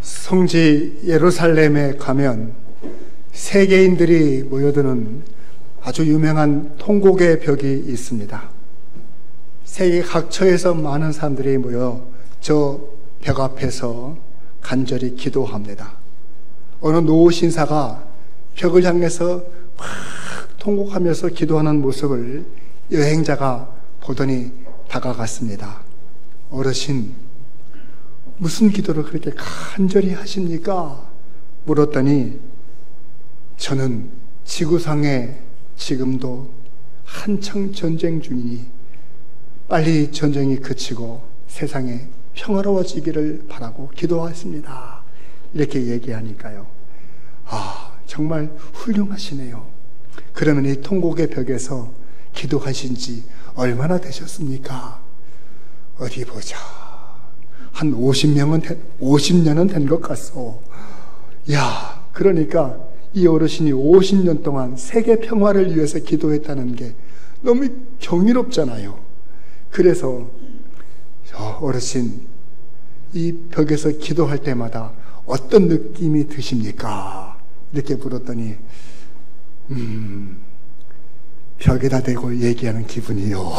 성지 예루살렘에 가면 세계인들이 모여드는 아주 유명한 통곡의 벽이 있습니다. 세계 각처에서 많은 사람들이 모여 저 벽 앞에서 간절히 기도합니다. 어느 노 신사가 벽을 향해서 막 통곡하면서 기도하는 모습을 여행자가 보더니 다가갔습니다. 어르신, 무슨 기도를 그렇게 간절히 하십니까? 물었더니 저는 지구상에 지금도 한창 전쟁 중이니 빨리 전쟁이 그치고 세상에 평화로워지기를 바라고 기도했습니다. 이렇게 얘기하니까요. 아, 정말 훌륭하시네요. 그러면 이 통곡의 벽에서 기도하신 지 얼마나 되셨습니까? 어디 보자. 한 50년은 된 것 같소. 야, 그러니까 이 어르신이 50년 동안 세계 평화를 위해서 기도했다는 게 너무 경이롭잖아요. 그래서 어르신, 이 벽에서 기도할 때마다 어떤 느낌이 드십니까? 이렇게 물었더니 벽에다 대고 얘기하는 기분이요.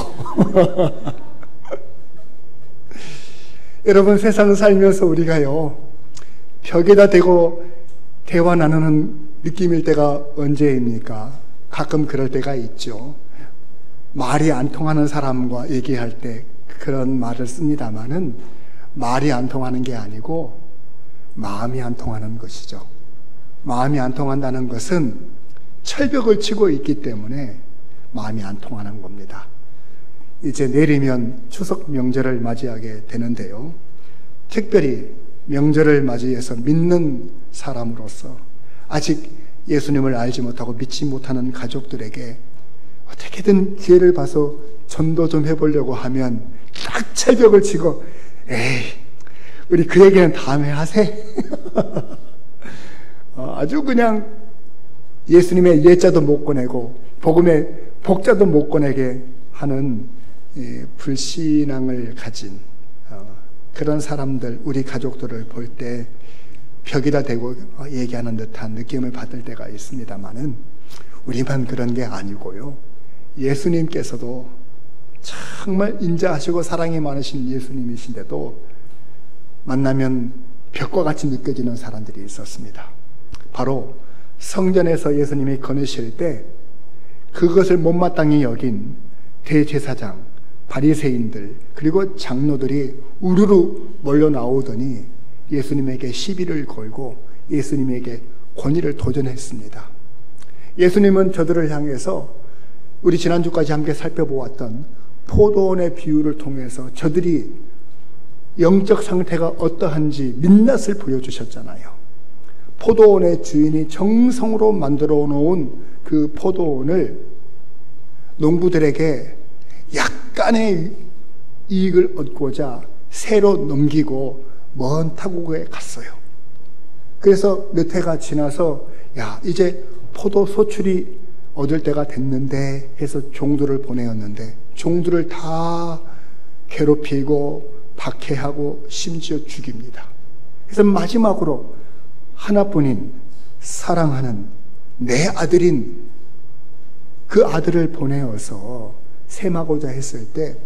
여러분, 세상 살면서 우리가요, 벽에다 대고 대화 나누는 느낌일 때가 언제입니까? 가끔 그럴 때가 있죠. 말이 안 통하는 사람과 얘기할 때 그런 말을 씁니다마는 말이 안 통하는 게 아니고 마음이 안 통하는 것이죠. 마음이 안 통한다는 것은 철벽을 치고 있기 때문에 마음이 안 통하는 겁니다. 이제 내리면 추석 명절을 맞이하게 되는데요. 특별히 명절을 맞이해서 믿는 사람으로서 아직 예수님을 알지 못하고 믿지 못하는 가족들에게 어떻게든 기회를 봐서 전도 좀 해보려고 하면 딱 철벽을 치고 에이, 우리 그 얘기는 다음에 하세. 아주 그냥 예수님의 예자도 못 꺼내고 복음의 복자도 못 꺼내게 하는 불신앙을 가진 그런 사람들, 우리 가족들을 볼 때 벽에다 대고 얘기하는 듯한 느낌을 받을 때가 있습니다만은 우리만 그런 게 아니고요. 예수님께서도 정말 인자하시고 사랑이 많으신 예수님이신데도 만나면 벽과 같이 느껴지는 사람들이 있었습니다. 바로 성전에서 예수님이 거느실 때 그것을 못마땅히 여긴 대제사장, 바리새인들, 그리고 장로들이 우르르 몰려 나오더니 예수님에게 시비를 걸고 예수님에게 권위를 도전했습니다. 예수님은 저들을 향해서 우리 지난주까지 함께 살펴보았던 포도원의 비유를 통해서 저들이 영적 상태가 어떠한지 민낯을 보여주셨잖아요. 포도원의 주인이 정성으로 만들어 놓은 그 포도원을 농부들에게 약간의 이익을 얻고자 새로 넘기고 먼 타국에 갔어요. 그래서 몇 해가 지나서 야, 이제 포도 소출이 얻을 때가 됐는데 해서 종들을 보내었는데 종들을 다 괴롭히고 박해하고 심지어 죽입니다. 그래서 마지막으로 하나뿐인 사랑하는 내 아들인 그 아들을 보내어서 셈하고자 했을 때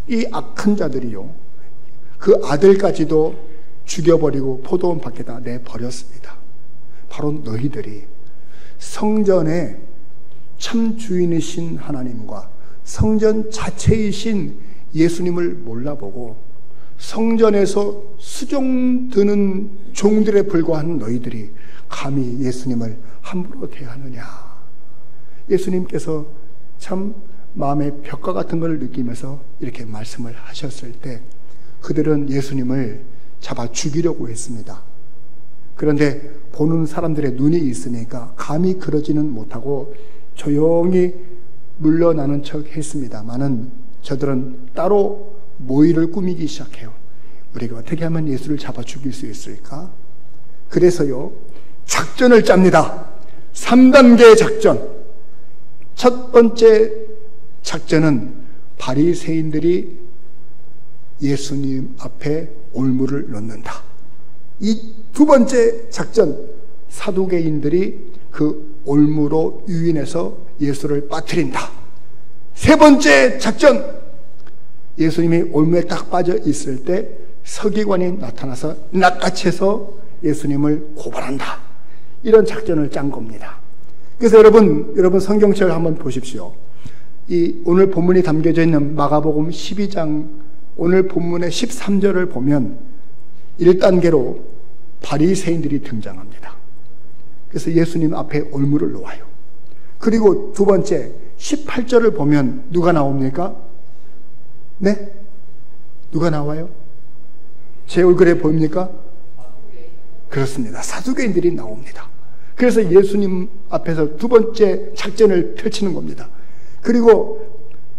이 악한 자들이요, 그 아들까지도 죽여버리고 포도원 밖에다 내버렸습니다. 바로 너희들이 성전의 참 주인이신 하나님과 성전 자체이신 예수님을 몰라보고 성전에서 수종드는 종들에 불과한 너희들이 감히 예수님을 함부로 대하느냐. 예수님께서 참 마음의 벽과 같은 걸 느끼면서 이렇게 말씀을 하셨을 때 그들은 예수님을 잡아 죽이려고 했습니다. 그런데 보는 사람들의 눈이 있으니까 감히 그러지는 못하고 조용히 물러나는 척 했습니다마는 저들은 따로 모의를 꾸미기 시작해요. 우리가 어떻게 하면 예수를 잡아 죽일 수 있을까? 그래서요, 작전을 짭니다. 3단계 작전. 첫 번째 작전은 바리새인들이 예수님 앞에 올무를 놓는다. 이 두 번째 작전, 사두개인들이 그 올무로 유인해서 예수를 빠뜨린다. 세 번째 작전, 예수님이 올무에 딱 빠져 있을 때 서기관이 나타나서 낚아채서 예수님을 고발한다. 이런 작전을 짠 겁니다. 그래서 여러분 성경책을 한번 보십시오. 이 오늘 본문이 담겨져 있는 마가복음 12장 오늘 본문의 13절을 보면 1단계로 바리새인들이 등장합니다. 그래서 예수님 앞에 올무를 놓아요. 그리고 두 번째 18절을 보면 누가 나옵니까? 네? 누가 나와요? 제 얼굴에 보입니까? 그렇습니다. 사두개인들이 나옵니다. 그래서 예수님 앞에서 두 번째 작전을 펼치는 겁니다. 그리고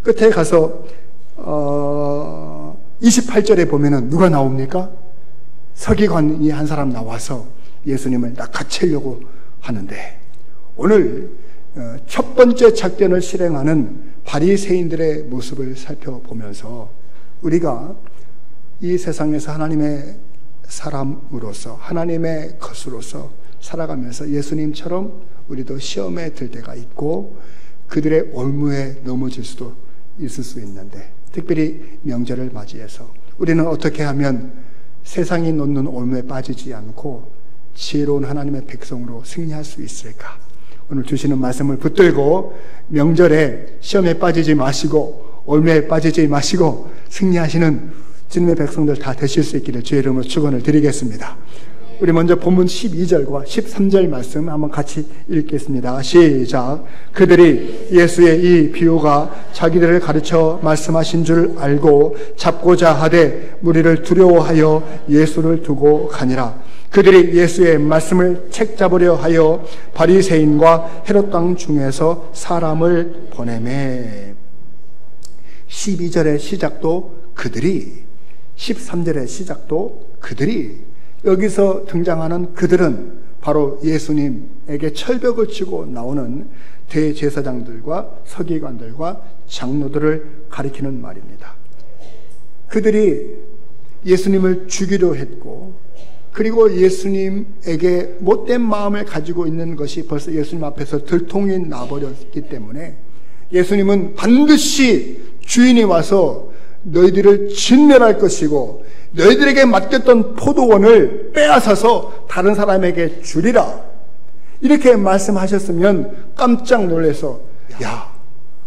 끝에 가서 28절에 보면은 누가 나옵니까? 서기관이 한 사람 나와서 예수님을 낚아채려고 하는데, 오늘 첫 번째 작전을 실행하는 바리새인들의 모습을 살펴보면서 우리가 이 세상에서 하나님의 사람으로서 하나님의 것으로서 살아가면서 예수님처럼 우리도 시험에 들 때가 있고 그들의 올무에 넘어질 수도 있을 수 있는데, 특별히 명절을 맞이해서 우리는 어떻게 하면 세상이 놓는 올무에 빠지지 않고 지혜로운 하나님의 백성으로 승리할 수 있을까? 오늘 주시는 말씀을 붙들고 명절에 시험에 빠지지 마시고 올무에 빠지지 마시고 승리하시는 주님의 백성들 다 되실 수 있기를 주의 이름으로 축원을 드리겠습니다. 우리 먼저 본문 12절과 13절 말씀 한번 같이 읽겠습니다. 시작. 그들이 예수의 이 비유가 자기들을 가르쳐 말씀하신 줄 알고 잡고자 하되 무리를 두려워하여 예수를 두고 가니라. 그들이 예수의 말씀을 책잡으려 하여 바리새인과 헤롯 왕 중에서 사람을 보내매. 12절의 시작도 그들이, 13절의 시작도 그들이. 여기서 등장하는 그들은 바로 예수님에게 철벽을 치고 나오는 대제사장들과 서기관들과 장로들을 가리키는 말입니다. 그들이 예수님을 죽이려 했고, 그리고 예수님에게 못된 마음을 가지고 있는 것이 벌써 예수님 앞에서 들통이 나버렸기 때문에 예수님은 반드시 주인이 와서 너희들을 진멸할 것이고 너희들에게 맡겼던 포도원을 빼앗아서 다른 사람에게 주리라, 이렇게 말씀하셨으면 깜짝 놀라서, 야,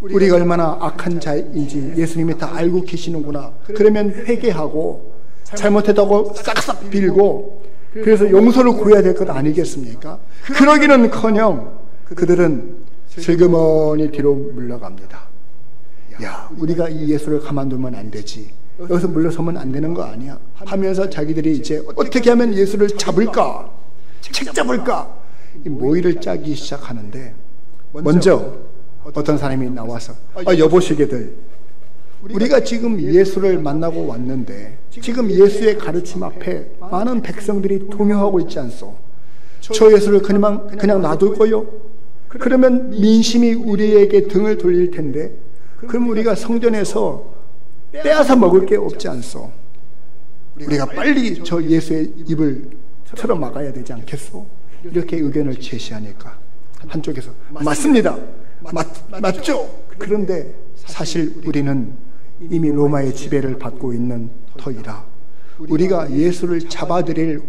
우리가 얼마나 악한 자인지 예수님이 다 알고 계시는구나. 그러면 회개하고 잘못했다고 싹싹 빌고 그래서 용서를 구해야 될 것 아니겠습니까? 그러기는커녕 그들은 슬그머니 뒤로 물러갑니다. 야, 우리가 이 예수를 가만두면 안 되지, 여기서 물러서면 안 되는 거 아니야 하면서 자기들이 이제 어떻게 하면 예수를 잡을까, 책잡을까, 이 모의를 짜기 시작하는데, 먼저 어떤 사람이 나와서, 여보시게들, 우리가 지금 예수를 만나고 왔는데 지금 예수의 가르침 앞에 많은 백성들이 동요하고 있지 않소? 저 예수를 그냥 놔둘 거요? 그러면 민심이 우리에게 등을 돌릴 텐데, 그럼 우리가 성전에서 빼앗아 먹을 게 없지 않소? 우리가 빨리 저 예수의 입을 틀어 막아야 되지 않겠소? 이렇게 의견을 제시하니까 한쪽에서 맞습니다, 맞죠? 그런데 사실 우리는 이미 로마의 지배를 받고 있는 터이라 우리가 예수를 잡아들일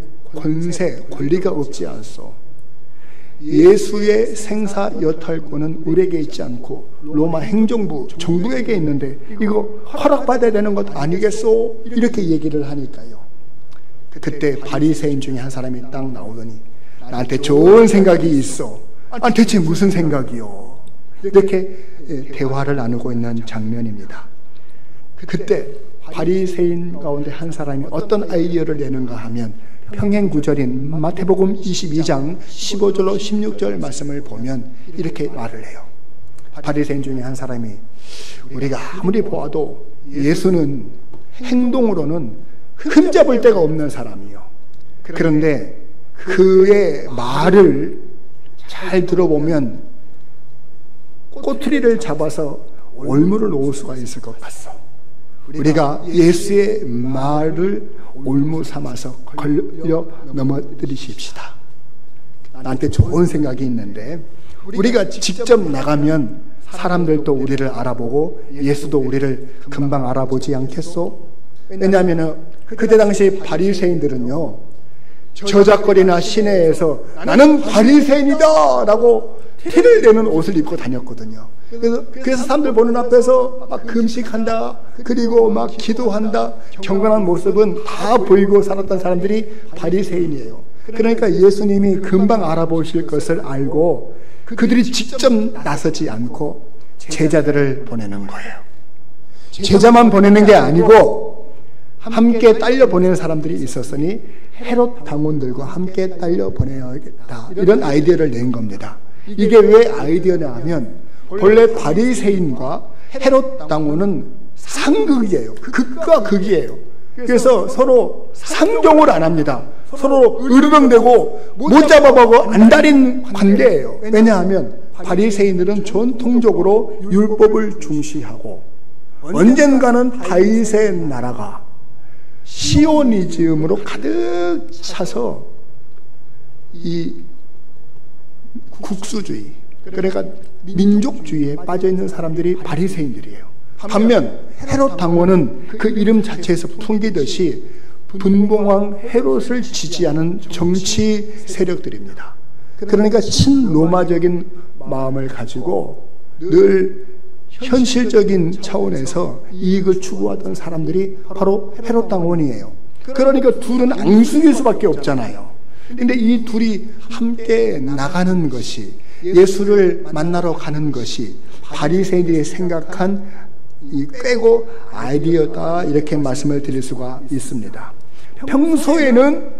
권리가 없지 않소? 예수의 생사 여탈권은 우리에게 있지 않고 로마 행정부, 정부에게 있는데 이거 허락받아야 되는 것 아니겠소? 이렇게 얘기를 하니까요. 그때 바리새인 중에 한 사람이 딱 나오더니, 나한테 좋은 생각이 있어. 대체 무슨 생각이요? 이렇게 대화를 나누고 있는 장면입니다. 그때 바리새인 가운데 한 사람이 어떤 아이디어를 내는가 하면, 평행 구절인 마태복음 22장 15절로 16절 말씀을 보면 이렇게 말을 해요. 바리새인 중에 한 사람이, 우리가 아무리 보아도 예수는 행동으로는 흠잡을 데가 없는 사람이요, 그런데 그의 말을 잘 들어보면 꼬투리를 잡아서 올무를 놓을 수가 있을 것 같소. 우리가 예수의 말을 올무 삼아서 걸려 넘어뜨리십시다. 나한테 좋은 생각이 있는데 우리가 직접 나가면 사람들도 우리를 알아보고 예수도 우리를 금방 알아보지 않겠소? 왜냐하면 그때 당시 바리새인들은요, 저작거리나 시내에서 나는 바리새인이다 라고 티를 내는 옷을 입고 다녔거든요. 그래서 사람들 보는 앞에서 막 금식한다, 그리고 막 기도한다, 경건한 모습은 다 보이고 살았던 사람들이 바리새인이에요. 그러니까 예수님이 금방 알아보실 것을 알고 그들이 직접 나서지 않고 제자들을 보내는 거예요. 제자만 보내는 게 아니고 함께 딸려 보내는 사람들이 있었으니 헤롯 당원들과 함께 딸려 보내야겠다, 이런 아이디어를 낸 겁니다. 이게 왜 아이디어냐 하면 본래 바리새인과 헤롯 당원은 상극이에요. 극과 극이에요. 그래서 서로 상종을 안 합니다. 서로 으르렁대고 못 잡아보고 안달인 관계예요. 왜냐하면 바리새인들은 전통적으로 율법을 중시하고 언젠가는 다윗의 나라가 시오니즘으로 가득 차서 이 국수주의, 그러니까 민족주의에 빠져있는 사람들이 바리새인들이에요. 반면 헤롯 당원은 그 이름 자체에서 풍기듯이 분봉왕 헤롯을 지지하는 정치 세력들입니다. 그러니까 친로마적인 마음을 가지고 늘 현실적인 차원에서 이익을 추구하던 사람들이 바로 헤롯 당원이에요. 그러니까 둘은 앙숙일 수밖에 없잖아요. 근데 이 둘이 함께 나가는 것이, 예수를 만나러 가는 것이 바리새인들이 생각한 이 꾀고 아이디어다, 이렇게 말씀을 드릴 수가 있습니다. 평소에는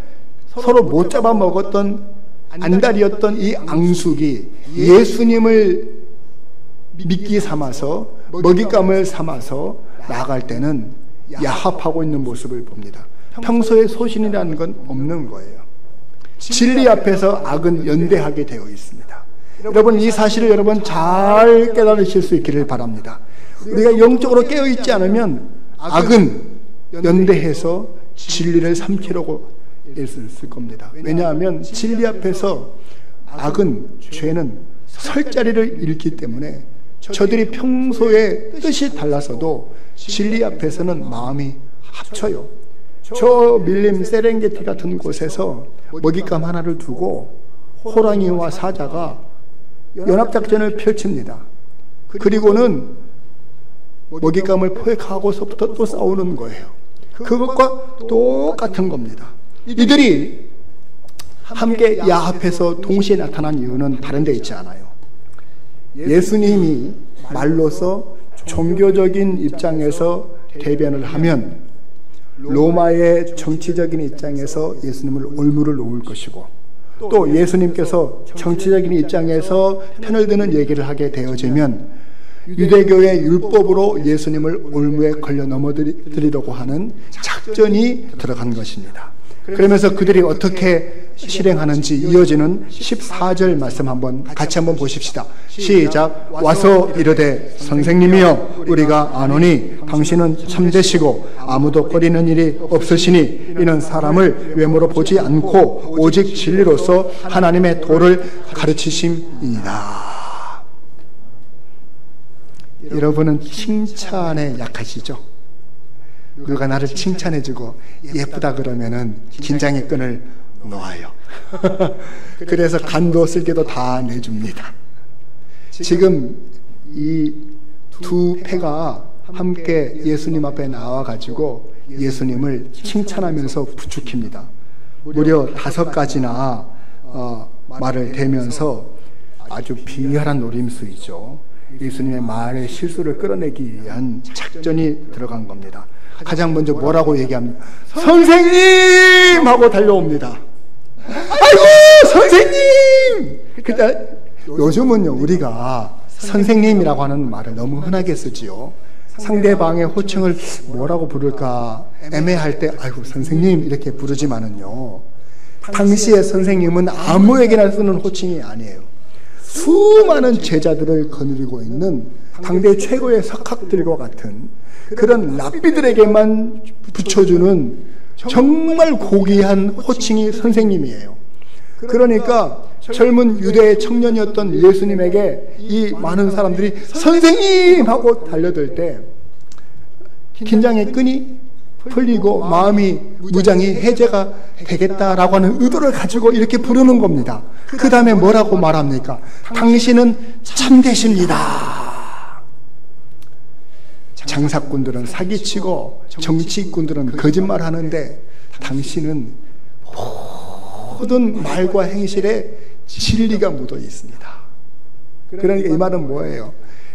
서로 못 잡아먹었던 안달이었던 이 앙숙이 예수님을 미끼 삼아서, 먹잇감을 삼아서 나아갈 때는 야합하고 있는 모습을 봅니다. 평소에 소신이라는 건 없는 거예요. 진리 앞에서 악은 연대하게 되어 있습니다. 여러분, 이 사실을 여러분 잘 깨달으실 수 있기를 바랍니다. 우리가 영적으로 깨어있지 않으면 악은 연대해서 진리를 삼키려고 애쓸 겁니다. 왜냐하면 진리 앞에서 악은, 죄는 설 자리를 잃기 때문에 저들이 평소에 뜻이 달라서도 진리 앞에서는 마음이 합쳐요. 저 밀림 세렝게티 같은 곳에서 먹잇감 하나를 두고 호랑이와 사자가 연합작전을 펼칩니다. 그리고는 먹잇감을 포획하고서부터 또 싸우는 거예요. 그것과 똑같은 겁니다. 이들이 함께 야합해서 동시에 나타난 이유는 다른 데 있지 않아요. 예수님이 말로서 종교적인 입장에서 대변을 하면 로마의 정치적인 입장에서 예수님을 올무를 놓을 것이고, 또 예수님께서 정치적인 입장에서 편을 드는 얘기를 하게 되어지면 유대교의 율법으로 예수님을 올무에 걸려 넘어뜨리려고 하는 작전이 들어간 것입니다. 그러면서 그들이 어떻게 실행하는지 이어지는 14절 말씀 같이 한번 보십시다. 시작. 와서 이르되 선생님이여 우리가 아노니 당신은 참되시고 아무도 꺼리는 일이 없으시니 이는 사람을 외모로 보지 않고 오직 진리로서 하나님의 도를 가르치심이니라. 여러분은 칭찬에 약하시죠? 누가 나를 칭찬해주고 예쁘다 그러면은 긴장의 끈을 놓아요. 그래서 간도 쓸개도 다 내줍니다. 지금 이 두 패가 함께 예수님 앞에 나와가지고 예수님을 칭찬하면서 부축힙니다. 무려 5가지나 말을 대면서 아주 비열한 노림수이죠. 예수님의 말의 실수를 끌어내기 위한 작전이 들어간 겁니다. 가장 먼저 뭐라고 얘기합니까? 선생님! 하고 달려옵니다. 아이고 선생님! 그러니까 요즘은요, 우리가 선생님이라고 하는 말을 너무 흔하게 쓰지요. 상대방의 호칭을 뭐라고 부를까 애매할 때 아이고 선생님 이렇게 부르지만은요, 당시의 선생님은 아무에게나 쓰는 호칭이 아니에요. 수많은 제자들을 거느리고 있는 당대 최고의 석학들과 같은 그런 랍비들에게만 붙여주는 정말 고귀한 호칭이 선생님이에요. 그러니까 젊은 유대 청년이었던 예수님에게 이 많은 사람들이 선생님! 하고 달려들 때 긴장의 끈이 풀리고 마음이 무장이 해제가 되겠다라고 하는 의도를 가지고 이렇게 부르는 겁니다. 그 다음에 뭐라고 말합니까? 당신은 참되십니다. 장사꾼들은 사기치고 정치꾼들은 거짓말하는데 당신은 모든 말과 행실에 진리가 묻어 있습니다. 그러니까 이 말은 뭐예요?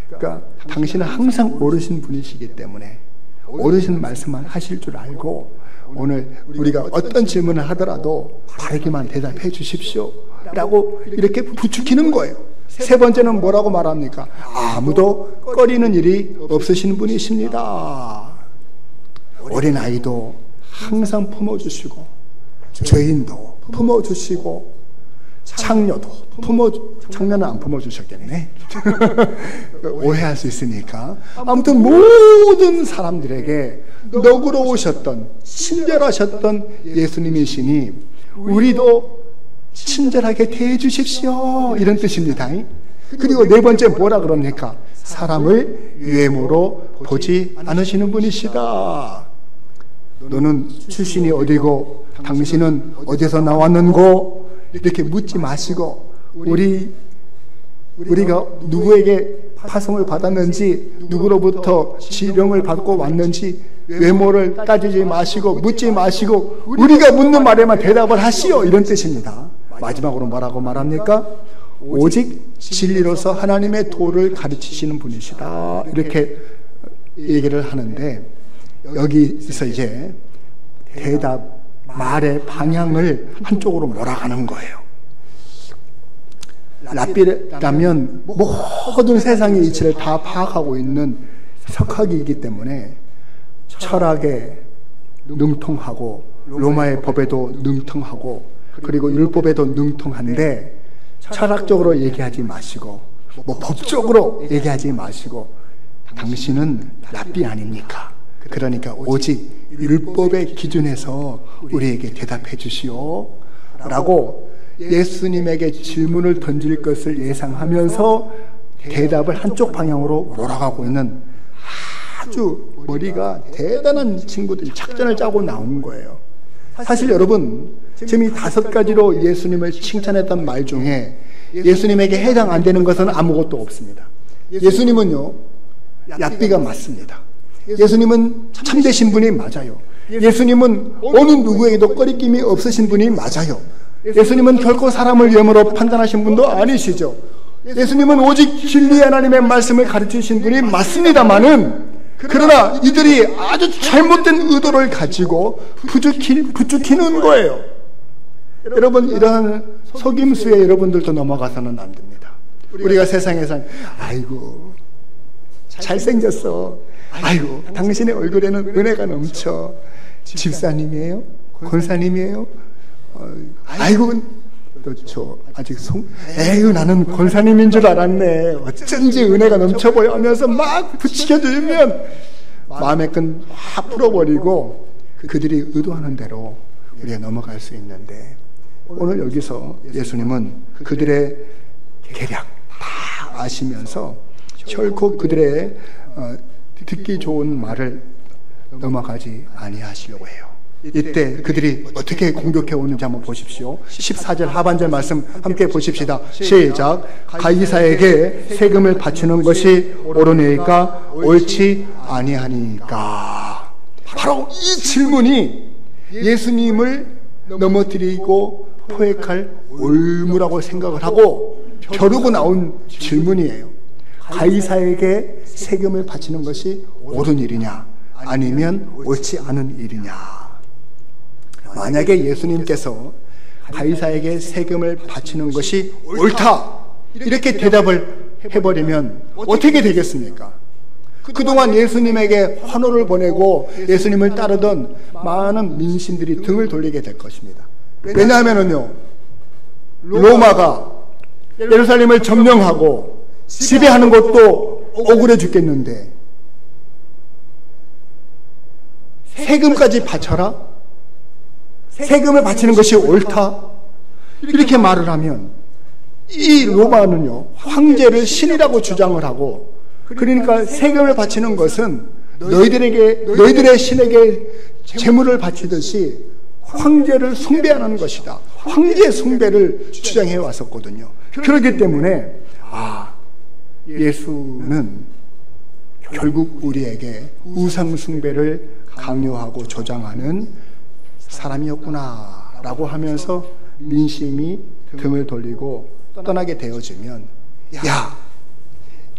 그러니까 당신은 항상 옳으신 분이시기 때문에 옳으신 말씀만 하실 줄 알고 오늘 우리가 어떤 질문을 하더라도 바르게만 대답해 주십시오 라고 이렇게 부추기는 거예요. 세 번째는 뭐라고 말합니까? 아무도 꺼리는 일이 없으신 분이십니다. 어린아이도 항상 품어주시고 죄인도 품어주시고 창녀도 창녀는 안 품어주셨겠네. 오해할 수 있으니까. 아무튼 모든 사람들에게 너그러우셨던 친절하셨던 예수님이시니 우리도 친절하게 대해 주십시오 이런 뜻입니다. 그리고 네 번째 뭐라 그럽니까? 사람을 외모로 보지 않으시는 분이시다. 너는 출신이 어디고 당신은 어디서 나왔는고 이렇게 묻지 마시고 우리가 누구에게 파송을 받았는지 누구로부터 지령을 받고 왔는지 외모를 따지지 마시고 묻지 마시고 우리가 묻는 말에만 대답을 하시오 이런 뜻입니다. 마지막으로 뭐라고 말합니까? 오직 진리로서 하나님의 도를 가르치시는 분이시다 이렇게 얘기를 하는데 여기서 이제 대답 말의 방향을 한쪽으로 몰아가는 거예요. 랍비라면 모든 세상의 이치를 다 파악하고 있는 석학이기 때문에 철학에 능통하고 로마의 법에도 능통하고 그리고 율법에도 능통한데 철학적으로 얘기하지 마시고 법적으로 얘기하지 마시고 당신은 랍비 아닙니까? 그러니까 오직 율법의 기준에서 우리에게 대답해 주시오 라고 예수님에게 질문을 던질 것을 예상하면서 대답을 한쪽 방향으로 몰아가고 있는 아주 머리가 대단한 친구들이 작전을 짜고 나온 거예요. 사실 여러분 지금 이 5가지로 예수님을 칭찬했던 말 중에 예수님에게 해당 안 되는 것은 아무것도 없습니다. 예수님은요 랍비가 맞습니다. 예수님은 참되신 분이 맞아요. 예수님은 어느 누구에게도 꺼리낌이 없으신 분이 맞아요. 예수님은 결코 사람을 외모로 판단하신 분도 아니시죠. 예수님은 오직 진리의 하나님의 말씀을 가르치신 분이 맞습니다만은 그러나 이들이 아주 잘못된 의도를 가지고 부추기는 거예요. 여러분 이러한 속임수에 여러분들도 넘어가서는 안 됩니다. 우리가 세상에서 아이고 잘생겼어. 아이고 당신의 얼굴에는 은혜가 넘쳐. 집사님이에요? 권사님이에요? 아이고 저 아직 에휴 나는 권사님인 줄 알았네. 어쩐지 은혜가 넘쳐 보여 하면서 막 부추겨주면 마음의 끈 확 풀어버리고 그들이 의도하는 대로 우리가 넘어갈 수 있는데 오늘 여기서 예수님은 그들의 계략 다 아시면서 결코 그들의 듣기 좋은 말을 넘어가지 아니하시려고 해요. 이때 그들이 어떻게 공격해 오는지 한번 보십시오. 14절 하반절 말씀 함께 보십시다. 시작. 가이사에게 세금을 바치는 것이 옳으니까 옳지 아니하니까. 바로 이 질문이 예수님을 넘어뜨리고 포획할 올무라고 생각을 하고 벼르고 나온 질문이에요. 가이사에게 세금을 바치는 것이 옳은 일이냐 아니면 옳지 않은 일이냐. 만약에 예수님께서 가이사에게 세금을 바치는 것이 옳다 이렇게 대답을 해버리면 어떻게 되겠습니까? 그동안 예수님에게 환호를 보내고 예수님을 따르던 많은 민심들이 등을 돌리게 될 것입니다. 왜냐하면요 로마가 예루살렘을 점령하고 지배하는 것도 억울해 죽겠는데 세금까지 바쳐라? 세금을 바치는 것이 옳다? 이렇게 말을 하면 이 로마는요, 황제를 신이라고 주장을 하고, 그러니까 세금을 바치는 것은 너희들의 신에게 재물을 바치듯이 황제를 숭배하는 것이다. 황제 숭배를 주장해 왔었거든요. 그렇기 때문에 예수는 결국 우리에게 우상 숭배를 강요하고 조장하는 사람이었구나 라고 하면서 민심이 등을 돌리고 떠나게 되어지면,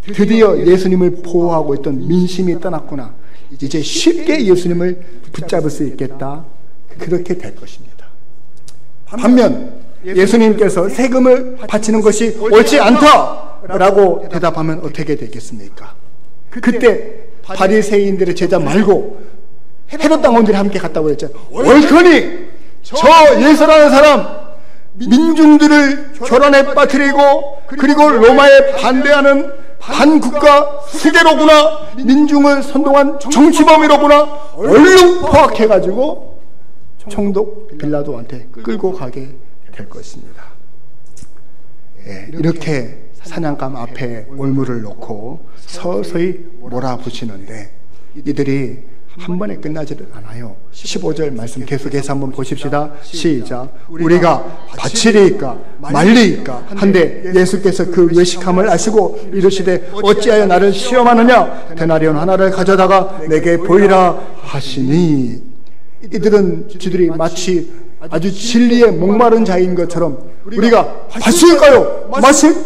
드디어 예수님을 보호하고 있던 민심이 떠났구나, 이제 쉽게 예수님을 붙잡을 수 있겠다, 그렇게 될 것입니다. 반면 예수님께서 세금을 바치는 것이 옳지 않다라고 대답하면 어떻게 되겠습니까? 그때 바리새인들의 제자 말고 헤롯 당원들이 함께 갔다고 했죠. 옳거니 저 예수라는 사람 민중들을 교란에 빠뜨리고, 그리고 로마에 반대하는 반국가 수괴로구나, 민중을 선동한 정치범이로구나, 얼른 포악해가지고 총독 빌라도한테 끌고 가게 될 것입니다. 이렇게 사냥감 앞에 올무를 놓고 서서히 몰아붙이는데 이들이 한 번에 끝나지를 않아요. 15절 말씀 계속해서 한번 보십시다. 시작. 우리가 바치리이까 말리이까 한데 예수께서 그 외식함을 아시고 이르시되 어찌하여 나를 시험하느냐, 데나리온 하나를 가져다가 내게 보이라 하시니, 이들은 지들이 마치 아주 진리에 목마른 자인 것처럼 우리가 바칠까요?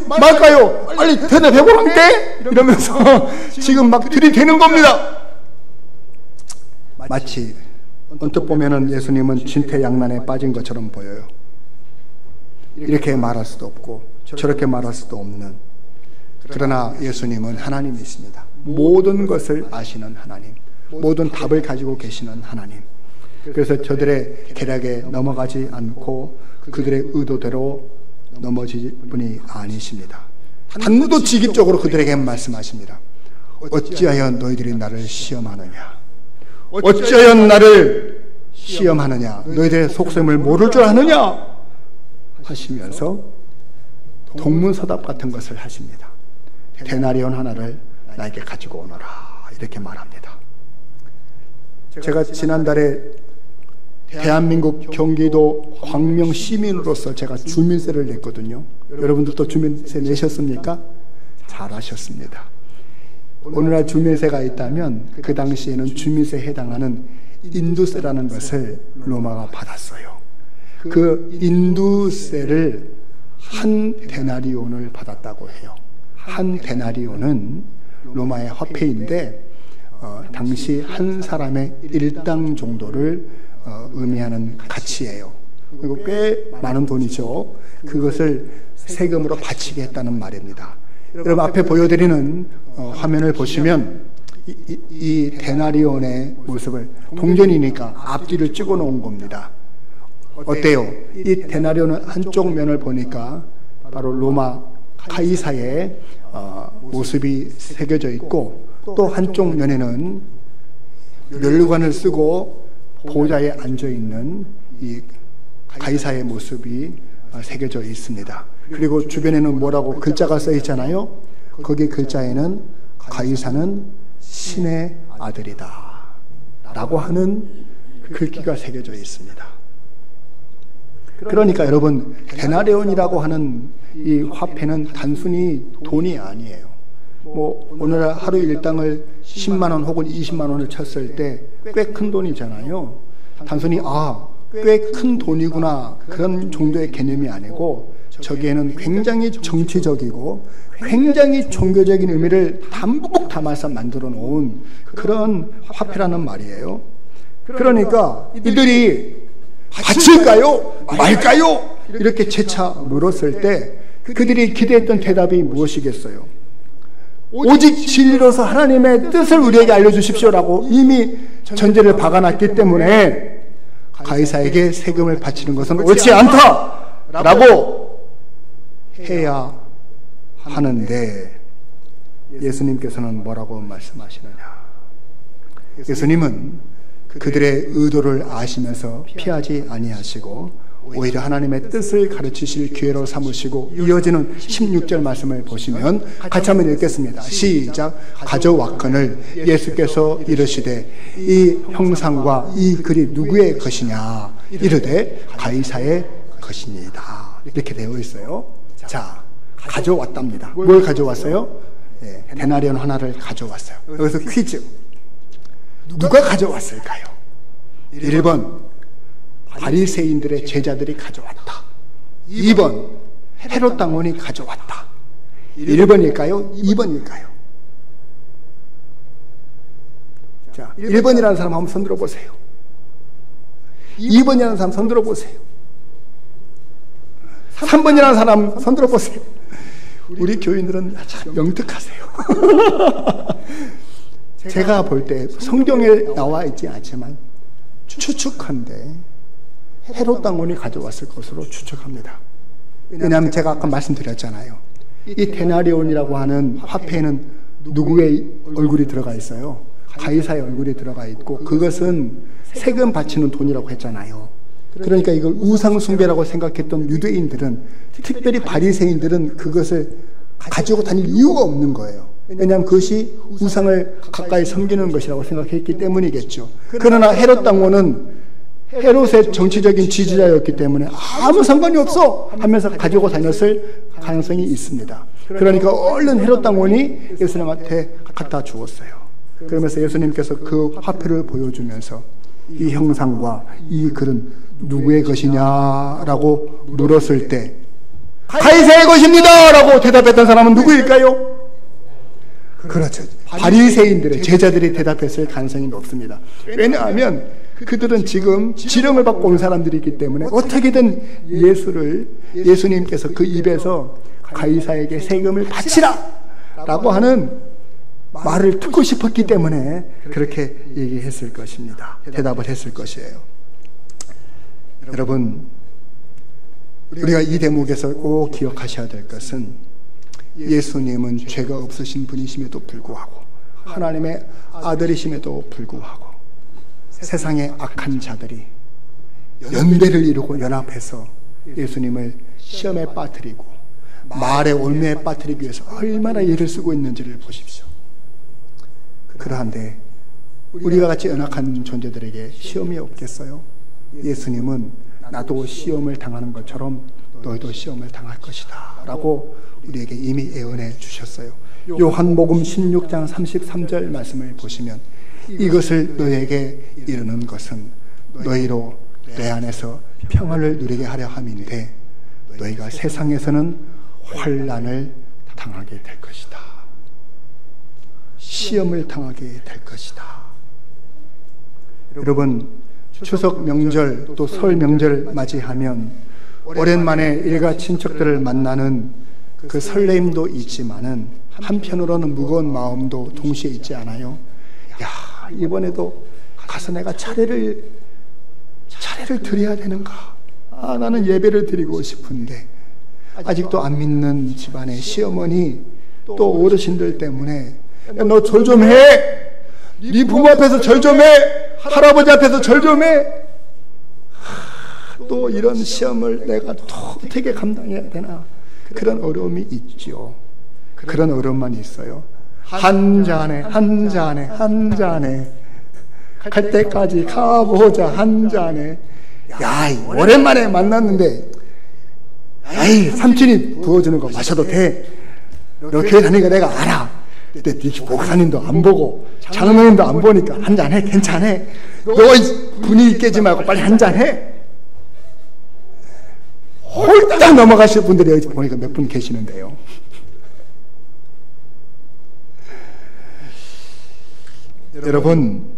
말까요? 빨리 대답해보라 함께! 이러면서 지금 막 들이대는 겁니다. 마치 언뜻 보면은 예수님은 진퇴양난에 빠진 것처럼 보여요. 이렇게 말할 수도 없고 저렇게 말할 수도 없는, 그러나 예수님은 하나님이십니다. 모든 것을 아시는 하나님, 모든 답을 가지고 계시는 하나님. 그래서 저들의 계략에 넘어가지 않고 그들의 의도대로 넘어질 분이 아니십니다. 단도직입적으로 그들에게 말씀하십니다. 어찌하여 너희들이 나를 시험하느냐, 어찌하여 나를 시험하느냐, 너희들의 속셈을 모를 줄 아느냐 하시면서 동문서답 같은 것을 하십니다. 데나리온 하나를 나에게 가지고 오너라, 이렇게 말합니다. 제가 지난달에 대한민국 경기도 광명 시민으로서 제가 주민세를 냈거든요. 여러분들도 주민세 내셨습니까? 잘하셨습니다. 오늘날 주민세가 있다면 그 당시에는 주민세에 해당하는 인두세라는 것을 로마가 받았어요. 그 인두세를 한 데나리온을 받았다고 해요. 한 데나리온은 로마의 화폐인데 당시 한 사람의 일당 정도를 의미하는 가치예요. 그리고 꽤 많은 돈이죠. 그것을 세금으로 바치게 했다는 말입니다. 여러분 앞에 보여드리는 화면을 보시면 이 데나리온의 모습을, 동전이니까 앞뒤를 찍어 놓은 겁니다. 어때요? 이 데나리온은 한쪽 면을 보니까 바로 로마 카이사의 모습이 새겨져 있고, 또 한쪽 면에는 멸관을 쓰고 보좌에 앉아있는 이 가이사의 모습이 새겨져 있습니다. 그리고 주변에는 뭐라고 글자가 써 있잖아요. 거기 글자에는 가이사는 신의 아들이다 라고 하는 글귀가 새겨져 있습니다. 그러니까 여러분, 데나리온이라고 하는 이 화폐는 단순히 돈이 아니에요. 오늘 하루 일당을 10만 원 혹은 20만 원을 쳤을 때 꽤 큰 돈이잖아요. 단순히 꽤 큰 돈이구나, 그런 정도의 개념이 아니고 저기에는 굉장히 정치적이고 굉장히 종교적인 의미를 담뿍 담아서 만들어 놓은 그런 화폐라는 말이에요. 그러니까 이들이 바칠까요? 말까요? 이렇게 재차 물었을 때 그들이 기대했던 대답이 무엇이겠어요? 오직 진리로서 하나님의 뜻을 우리에게 알려주십시오라고 이미 전제를 박아놨기 때문에 가이사에게 세금을 바치는 것은 옳지 않다라고 해야 하는데, 예수님께서는 뭐라고 말씀하시느냐? 예수님은 그들의 의도를 아시면서 피하지 아니하시고 오히려 하나님의 뜻을 가르치실 기회로 삼으시고, 이어지는 16절 말씀을 보시면 같이 한번 읽겠습니다. 시작. 가져왔거늘 예수께서 이르시되 이 형상과 이 글이 누구의 것이냐 이르되 가이사의 것이니이다. 이렇게 되어 있어요. 자, 가져왔답니다. 뭘 가져왔어요? 네, 데나리온 하나를 가져왔어요. 여기서 퀴즈. 누가 가져왔을까요? 1번 바리새인들의 제자들이 가져왔다. 2번 헤롯 당원이 가져왔다. 1번일까요? 2번일까요? 자, 1번이라는 사람 한번 손 들어보세요. 2번이라는 사람 손 들어보세요. 3번이라는 사람 손 들어보세요. 우리 교인들은 참 영특하세요. 제가 볼 때 성경에 나와 있지 않지만 추측한데 헤롯 당원이 가져왔을 것으로 추측합니다. 왜냐하면 제가 아까 말씀드렸잖아요. 이 데나리온이라고 하는 화폐에는 누구의 얼굴이 들어가 있어요? 가이사의 얼굴이 들어가 있고, 그것은 세금 바치는 돈이라고 했잖아요. 그러니까 이걸 우상 숭배라고 생각했던 유대인들은, 특별히 바리새인들은 그것을 가지고 다닐 이유가 없는 거예요. 왜냐하면 그것이 우상을 가까이 섬기는 것이라고 생각했기 때문이겠죠. 그러나 헤롯 당원은 헤롯의 정치적인 지지자였기 때문에 아무 상관이 없어 하면서 가지고 다녔을 가능성이 있습니다. 그러니까 얼른 헤롯 당원이 예수님한테 갖다 주었어요. 그러면서 예수님께서 그 화폐를 보여주면서 이 형상과 이 글은 누구의 것이냐라고 물었을 때 가이사의 것입니다 라고 대답했던 사람은 누구일까요? 그렇죠. 바리새인들의 제자들이 대답했을 가능성이 높습니다. 왜냐하면 그들은 지금 지령을 받고 온 사람들이기 때문에 어떻게든 예수님께서 그 입에서 가이사에게 세금을 바치라 라고 하는 말을 듣고 싶었기 때문에 그렇게 얘기했을 것입니다. 대답을 했을 것이에요. 여러분, 우리가 이 대목에서 꼭 기억하셔야 될 것은, 예수님은 죄가 없으신 분이심에도 불구하고, 하나님의 아들이심에도 불구하고, 세상의 악한 자들이 연대를 이루고 연합해서 예수님을 시험에 빠뜨리고 말의 올무에 빠뜨리기 위해서 얼마나 애를 쓰고 있는지를 보십시오. 그러한데 우리가 같이 연약한 존재들에게 시험이 없겠어요? 예수님은 나도 시험을 당하는 것처럼 너희도 시험을 당할 것이다 라고 우리에게 이미 예언해 주셨어요. 요한복음 16장 33절 말씀을 보시면, 이것을 너희에게 이르는 것은 너희로 내 안에서 평안을 누리게 하려 함인데 너희가 세상에서는 환난을 당하게 될 것이다. 시험을 당하게 될 것이다. 여러분, 추석 명절 또 설 명절 맞이하면 오랜만에 일가 친척들을 만나는 그 설레임도 있지만은 한편으로는 무거운 마음도 동시에 있지 않아요? 야, 이번에도 가서 내가 차례를 드려야 되는가? 아, 나는 예배를 드리고 싶은데 아직도 안 믿는 집안의 시어머니 또 어르신들 때문에 너 절 좀 해! 네 부모 앞에서 절 좀 해! 할아버지 앞에서 절 좀 해! 또 이런 시험을 내가 또 어떻게 감당해야 되나? 그런 어려움이 있죠. 그런 어려움만 있어요. 한 잔에 갈 때까지 가보자. 한 잔에. 야, 오랜만에 만났는데 야이, 삼촌이 부어주는 거 마셔도 돼. 너 교회 다니니까 내가 알아. 근데 네 목사님도 안 보고 장로님도 안 보니까 한 잔해. 괜찮아. 너 분위기 깨지 말고 빨리 한 잔해. 홀딱 넘어가실 분들이 여기 보니까 몇 분 계시는데요. 여러분,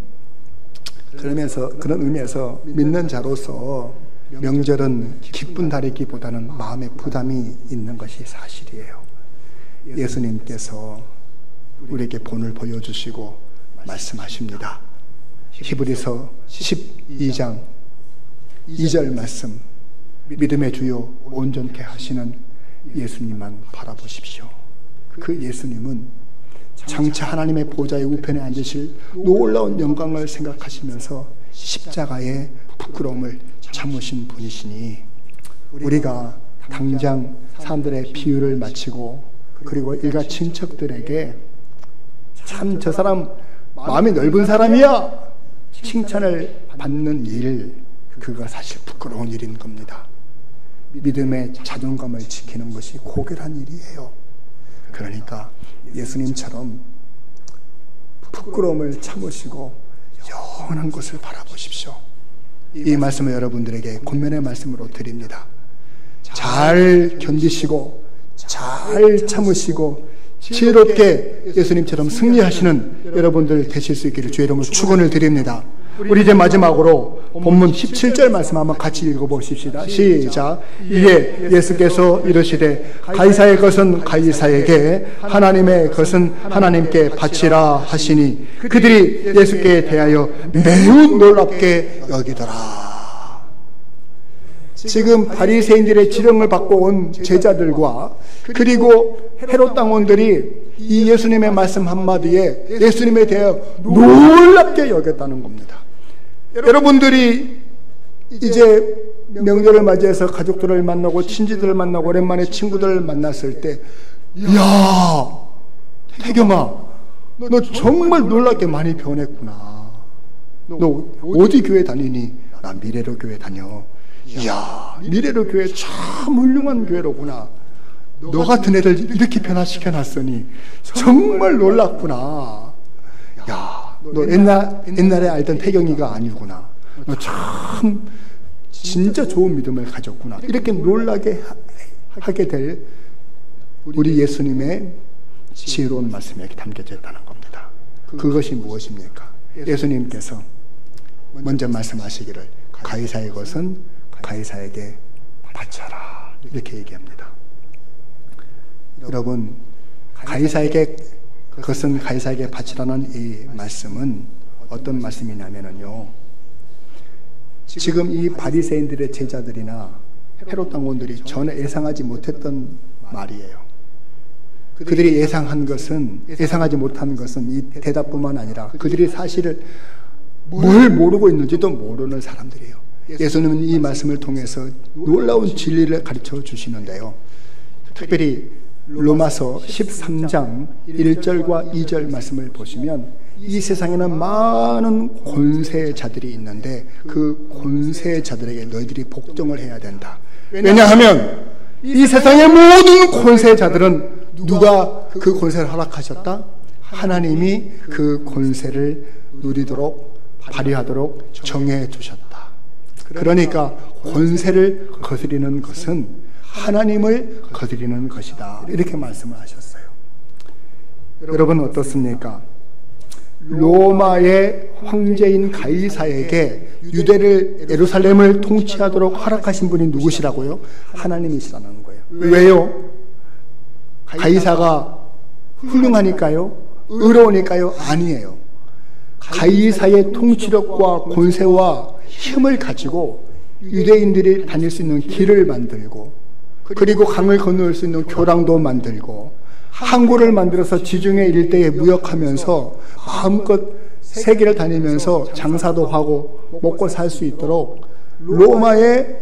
그런 의미에서 믿는 자로서 명절은 기쁜 달이기보다는 마음의 부담이 있는 것이 사실이에요. 예수님께서 우리에게 본을 보여주시고 말씀하십니다. 히브리서 12장 2절 말씀, 믿음의 주요 온전케 하시는 예수님만 바라보십시오. 그 예수님은 장차 하나님의 보좌의 우편에 앉으실 놀라운 영광을 생각하시면서 십자가의 부끄러움을 참으신 분이시니 우리가 당장 사람들의 비유를 마치고 그리고 일가 친척들에게 참 저 사람 마음이 넓은 사람이야 칭찬을 받는 일, 그가 사실 부끄러운 일인 겁니다. 믿음의 자존감을 지키는 것이 고결한 일이에요. 그러니까 예수님처럼 부끄러움을 참으시고 영원한 것을 바라보십시오. 이 말씀을 여러분들에게 권면의 말씀으로 드립니다. 잘 견디시고 잘 참으시고 지혜롭게 예수님처럼 승리하시는 여러분들 되실 수 있기를 주의 이름으로 축원을 드립니다. 우리 이제 마지막으로 본문 17절 말씀 한번 같이 읽어보십시다. 시작. 이에 예수께서 이르시되 가이사의 것은 가이사에게 하나님의 것은 하나님께 바치라 하시니 그들이 예수께 대하여 매우 놀랍게 여기더라. 지금 바리새인들의 지령을 받고 온 제자들과 그리고 헤롯 당원들이 이 예수님의 말씀 한마디에 예수님에 대하여 놀랍게 여겼다는 겁니다. 여러분들이 이제 명절을 맞이해서 가족들을 만나고 친지들을 만나고 오랜만에 친구들을 만났을 때, 야, 태경아, 너 정말 놀랍게 많이 변했구나. 너 어디 교회 다니니? 나 미래로 교회 다녀. 이야, 미래로 교회 참 훌륭한 교회로구나. 너 같은 애들 이렇게 변화시켜놨으니 정말 놀랍구나. 야, 너 옛날에 알던 태경이가 아니구나. 너 참 진짜 좋은 믿음을 가졌구나. 이렇게 놀라게 하게 될 우리 예수님의 지혜로운 말씀이 담겨져 있다는 겁니다. 그것이 무엇입니까? 예수님께서 먼저 말씀하시기를 가이사의 것은 가이사에게 바쳐라 이렇게 얘기합니다. 여러분, 가이사에게 그것은 가이사에게 바치라는 이 말씀은 어떤 말씀이냐면요, 지금 이 바리새인들의 제자들이나 헤롯 당원들이 전혀 예상하지 못했던 말이에요. 그들이 예상하지 못한 것은 이 대답뿐만 아니라 그들이 사실을 뭘 모르고 있는지도 모르는 사람들이에요. 예수님은 이 말씀을 통해서 놀라운 진리를 가르쳐 주시는데요, 특별히 로마서 13장 1절과 2절 말씀을 보시면 이 세상에는 많은 권세자들이 있는데 그 권세자들에게 너희들이 복종을 해야 된다. 왜냐하면 이 세상의 모든 권세자들은 누가 그 권세를 허락하셨다? 하나님이 그 권세를 누리도록 발휘하도록 정해 주셨다. 그러니까 권세를 거스리는 것은 하나님을 거스리는 것이다. 이렇게 말씀을 하셨어요. 여러분 어떻습니까? 로마의 황제인 가이사에게 유대를 예루살렘을 통치하도록 허락하신 분이 누구시라고요? 하나님이시라는 거예요. 왜요? 가이사가 훌륭하니까요? 의로우니까요? 아니에요. 가이사의 통치력과 권세와 힘을 가지고 유대인들이 다닐 수 있는 길을 만들고 그리고 강을 건널 수 있는 교량도 만들고 항구를 만들어서 지중해 일대에 무역하면서 마음껏 세계를 다니면서 장사도 하고 먹고 살 수 있도록 로마의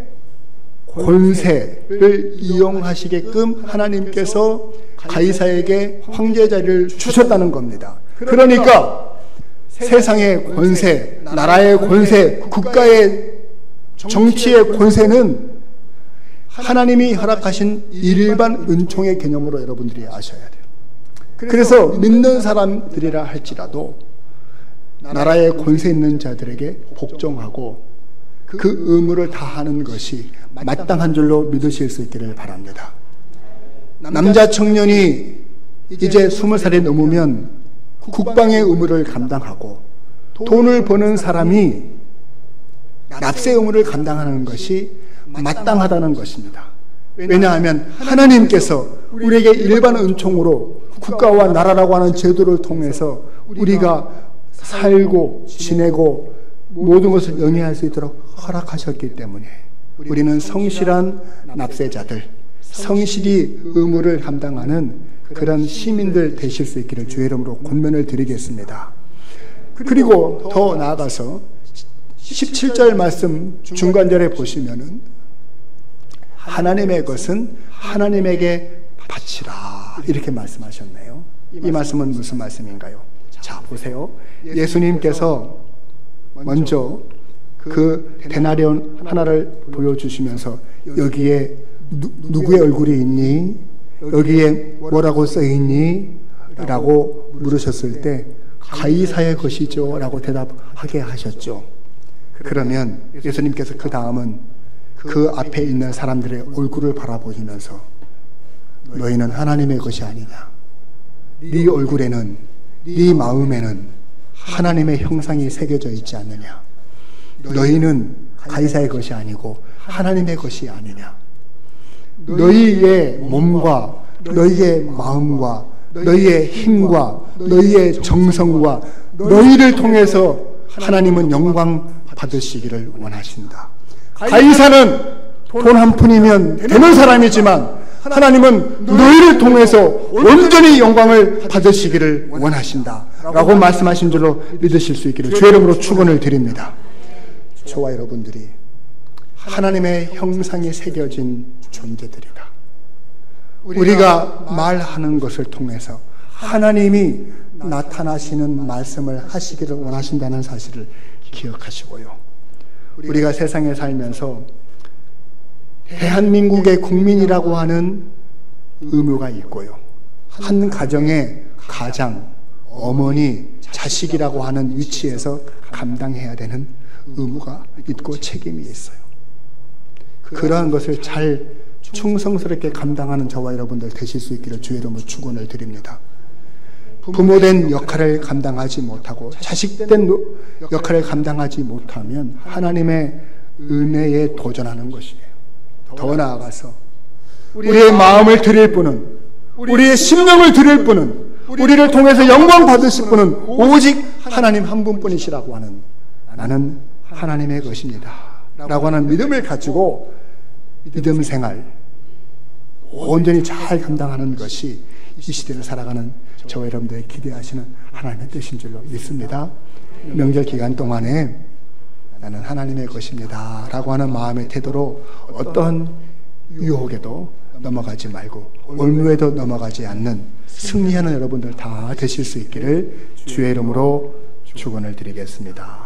권세를 이용하시게끔 하나님께서 가이사에게 황제 자리를 주셨다는 겁니다. 그러니까 세상의 권세, 나라의 권세, 국가의 정치의 권세는 하나님이 허락하신 일반 은총의 개념으로 여러분들이 아셔야 돼요. 그래서 믿는 사람들이라 할지라도 나라에 권세 있는 자들에게 복종하고 그 의무를 다하는 것이 마땅한 줄로 믿으실 수 있기를 바랍니다. 남자 청년이 이제 20살이 넘으면 국방의 의무를 감당하고 돈을 버는 사람이 납세 의무를 감당하는 것이 마땅하다는 것입니다. 왜냐하면 하나님께서 우리에게 일반 은총으로 국가와 나라라고 하는 제도를 통해서 우리가 살고 지내고 모든 것을 영위할 수 있도록 허락하셨기 때문에 우리는 성실한 납세자들, 성실히 의무를 감당하는 그런 시민들 되실 수 있기를 주의 이름으로 권면을 드리겠습니다. 그리고 더 나아가서 17절 말씀 중간절에 보시면은 하나님의 것은 하나님에게 바치라 이렇게 말씀하셨네요. 이 말씀은 무슨 말씀인가요? 자, 보세요. 예수님께서 먼저 그 데나리온 하나를 보여주시면서 여기에 누구의 얼굴이 있니? 여기에 뭐라고 써있니? 라고 물으셨을 때 가이사의 것이죠 라고 대답하게 하셨죠. 그러면 예수님께서 그 다음은 그 앞에 있는 사람들의 얼굴을 바라보시면서 너희는 하나님의 것이 아니냐? 네 얼굴에는, 네 마음에는 하나님의 형상이 새겨져 있지 않느냐? 너희는 가이사의 것이 아니고 하나님의 것이 아니냐? 너희의 몸과 너희의 마음과 너희의 힘과 너희의 정성과 너희를 통해서 하나님은 영광 받으시기를 원하신다. 가이사는 돈 한 푼이면 되는 사람이지만 하나님은 너희를 통해서 온전히 영광을 받으시기를 원하신다 라고 말씀하신 줄로 믿으실 수 있기를 주의 이름으로 축원을 드립니다. 저와 여러분들이 하나님의 형상이 새겨진 존재들이다. 우리가 말하는 것을 통해서 하나님이 나타나시는 말씀을 하시기를 원하신다는 사실을 기억하시고요. 우리가 세상에 살면서 대한민국의 국민이라고 하는 의무가 있고요. 한 가정의 가장, 어머니, 자식이라고 하는 위치에서 감당해야 되는 의무가 있고 책임이 있어요. 그러한 것을 잘 충성스럽게 감당하는 저와 여러분들 되실 수 있기를 주의 이름으로 축원을 드립니다. 부모된 역할을 감당하지 못하고 자식된 역할을 감당하지 못하면 하나님의 은혜에 도전하는 것이에요. 더 나아가서 우리의 마음을 드릴 분은, 우리의 심령을 드릴 분은, 우리를 통해서 영광 받으실 분은 오직 하나님 한 분뿐이시라고 하는, 나는 하나님의 것입니다 라고 하는 믿음을 가지고 믿음 생활 온전히 잘 감당하는 것이 이 시대를 살아가는 저와 여러분들이 기대하시는 하나님의 뜻인 줄로 믿습니다. 명절 기간 동안에 나는 하나님의 것입니다 라고 하는 마음의 태도로 어떤 유혹에도 넘어가지 말고 올무에도 넘어가지 않는 승리하는 여러분들 다 되실 수 있기를 주의 이름으로 축원을 드리겠습니다.